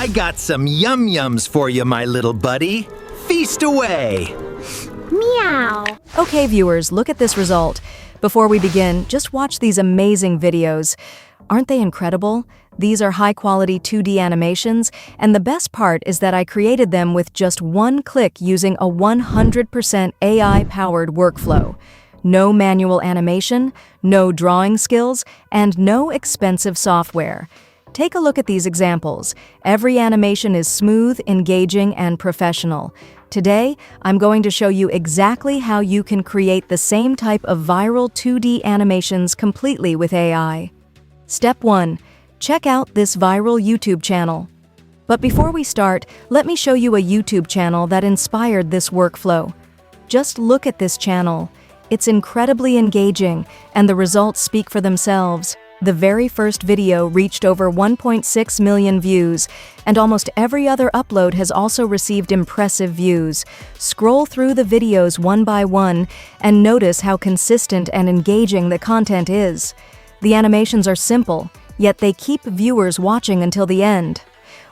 I got some yum-yums for you, my little buddy. Feast away! Meow. Okay, viewers, look at this result. Before we begin, just watch these amazing videos. Aren't they incredible? These are high-quality 2D animations, and the best part is that I created them with just one click using a 100% AI-powered workflow. No manual animation, no drawing skills, and no expensive software. Take a look at these examples. Every animation is smooth, engaging, and professional. Today, I'm going to show you exactly how you can create the same type of viral 2D animations completely with AI. Step 1. Check out this viral YouTube channel. But before we start, let me show you a YouTube channel that inspired this workflow. Just look at this channel. It's incredibly engaging, and the results speak for themselves. The very first video reached over 1.6 million views, and almost every other upload has also received impressive views. Scroll through the videos one by one and notice how consistent and engaging the content is. The animations are simple, yet they keep viewers watching until the end.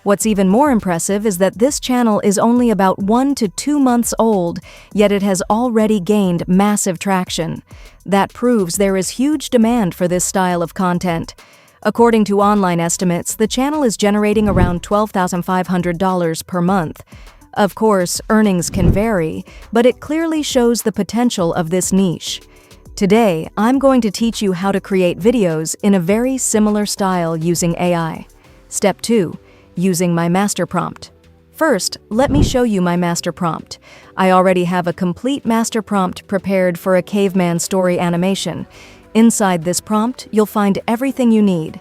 What's even more impressive is that this channel is only about 1 to 2 months old, yet it has already gained massive traction. That proves there is huge demand for this style of content. According to online estimates, the channel is generating around $12,500 per month. Of course, earnings can vary, but it clearly shows the potential of this niche. Today, I'm going to teach you how to create videos in a very similar style using AI. Step 2. Using my master prompt. First, let me show you my master prompt. I already have a complete master prompt prepared for a caveman story animation. Inside this prompt, you'll find everything you need.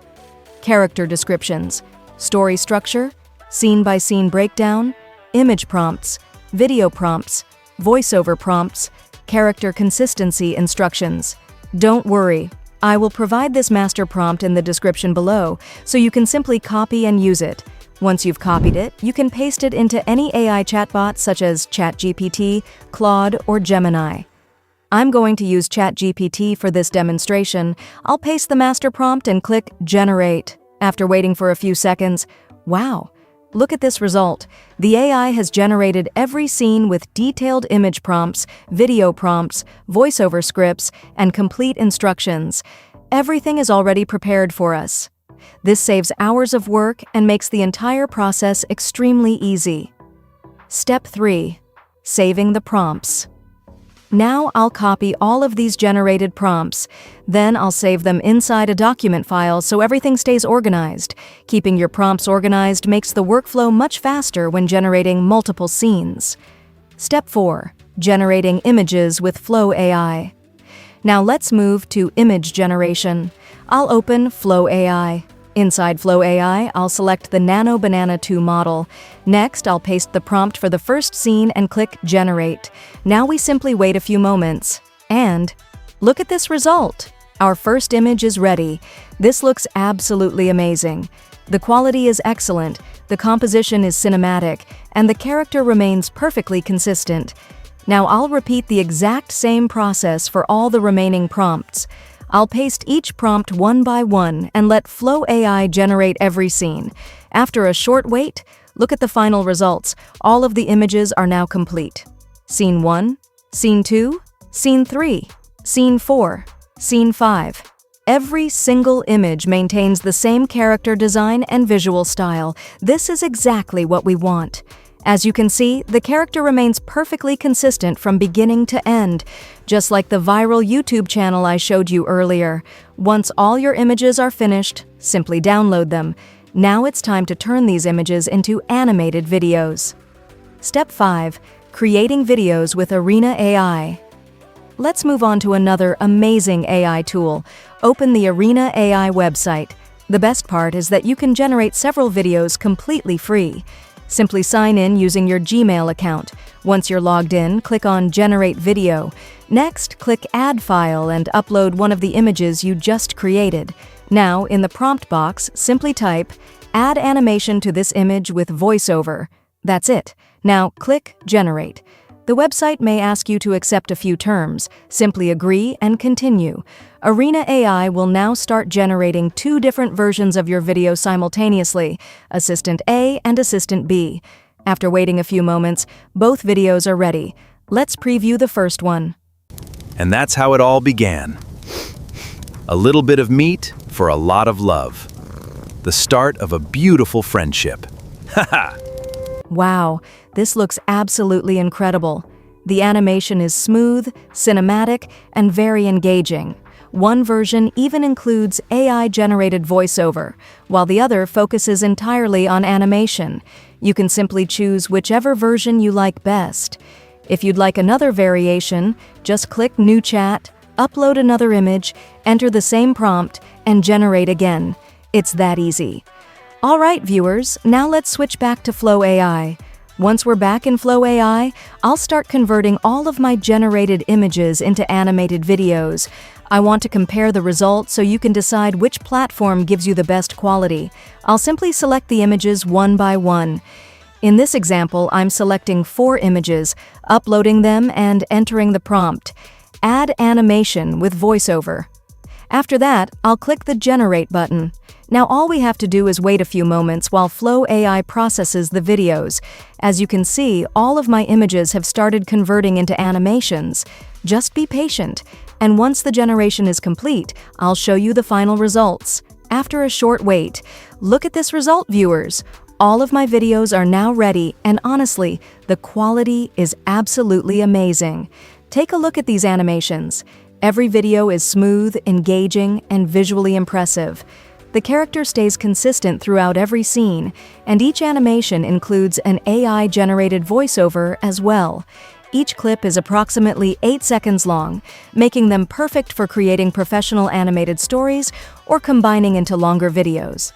Character descriptions, story structure, scene-by-scene breakdown, image prompts, video prompts, voiceover prompts, character consistency instructions. Don't worry, I will provide this master prompt in the description below, so you can simply copy and use it. Once you've copied it, you can paste it into any AI chatbot such as ChatGPT, Claude, or Gemini. I'm going to use ChatGPT for this demonstration. I'll paste the master prompt and click Generate. After waiting for a few seconds, wow! Look at this result. The AI has generated every scene with detailed image prompts, video prompts, voiceover scripts, and complete instructions. Everything is already prepared for us. This saves hours of work and makes the entire process extremely easy. Step 3. Saving the prompts. Now I'll copy all of these generated prompts. Then I'll save them inside a document file so everything stays organized. Keeping your prompts organized makes the workflow much faster when generating multiple scenes. Step 4. Generating images with Flow AI. Now let's move to image generation. I'll open Flow AI. Inside Flow AI, I'll select the Nano Banana 2 model. Next, I'll paste the prompt for the first scene and click Generate. Now we simply wait a few moments. And look at this result! Our first image is ready. This looks absolutely amazing. The quality is excellent, the composition is cinematic, and the character remains perfectly consistent. Now I'll repeat the exact same process for all the remaining prompts. I'll paste each prompt one by one and let Flow AI generate every scene. After a short wait, look at the final results. All of the images are now complete. Scene 1, Scene 2, Scene 3, Scene 4, Scene 5. Every single image maintains the same character design and visual style. This is exactly what we want. As you can see, the character remains perfectly consistent from beginning to end, just like the viral YouTube channel I showed you earlier. Once all your images are finished, simply download them. Now it's time to turn these images into animated videos. Step 5. Creating videos with Arena AI. Let's move on to another amazing AI tool. Open the Arena AI website. The best part is that you can generate several videos completely free. Simply sign in using your Gmail account. Once you're logged in, click on Generate Video. Next, click Add File and upload one of the images you just created. Now, in the prompt box, simply type, Add animation to this image with voiceover. That's it. Now, click Generate. The website may ask you to accept a few terms. Simply agree and continue. Arena AI will now start generating 2 different versions of your video simultaneously, Assistant A and Assistant B. After waiting a few moments, both videos are ready. Let's preview the first one. And that's how it all began. A little bit of meat for a lot of love. The start of a beautiful friendship. Haha! Wow, this looks absolutely incredible. The animation is smooth, cinematic, and very engaging. One version even includes AI-generated voiceover, while the other focuses entirely on animation. You can simply choose whichever version you like best. If you'd like another variation, just click New Chat, upload another image, enter the same prompt, and generate again. It's that easy. All right, viewers, now let's switch back to Flow AI. Once we're back in Flow AI, I'll start converting all of my generated images into animated videos. I want to compare the results so you can decide which platform gives you the best quality. I'll simply select the images one by one. In this example, I'm selecting 4 images, uploading them and entering the prompt. Add animation with voiceover. After that, I'll click the Generate button. Now all we have to do is wait a few moments while Flow AI processes the videos. As you can see, all of my images have started converting into animations. Just be patient, and once the generation is complete, I'll show you the final results. After a short wait, look at this result, viewers. All of my videos are now ready, and honestly, the quality is absolutely amazing. Take a look at these animations. Every video is smooth, engaging, and visually impressive. The character stays consistent throughout every scene, and each animation includes an AI-generated voiceover as well. Each clip is approximately 8 seconds long, making them perfect for creating professional animated stories or combining into longer videos.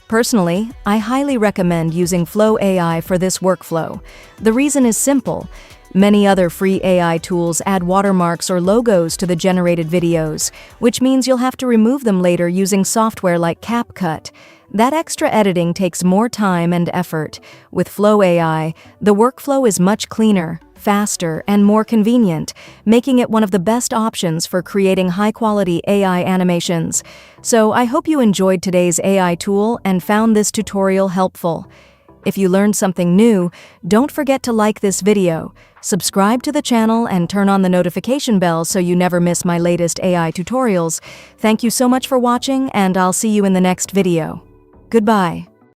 Personally, I highly recommend using Flow AI for this workflow. The reason is simple. Many other free AI tools add watermarks or logos to the generated videos, which means you'll have to remove them later using software like CapCut. That extra editing takes more time and effort. With Flow AI, the workflow is much cleaner, faster, and more convenient, making it one of the best options for creating high-quality AI animations. So I hope you enjoyed today's AI tool and found this tutorial helpful. If you learned something new, don't forget to like this video, subscribe to the channel, and turn on the notification bell so you never miss my latest AI tutorials. Thank you so much for watching, and I'll see you in the next video. Goodbye.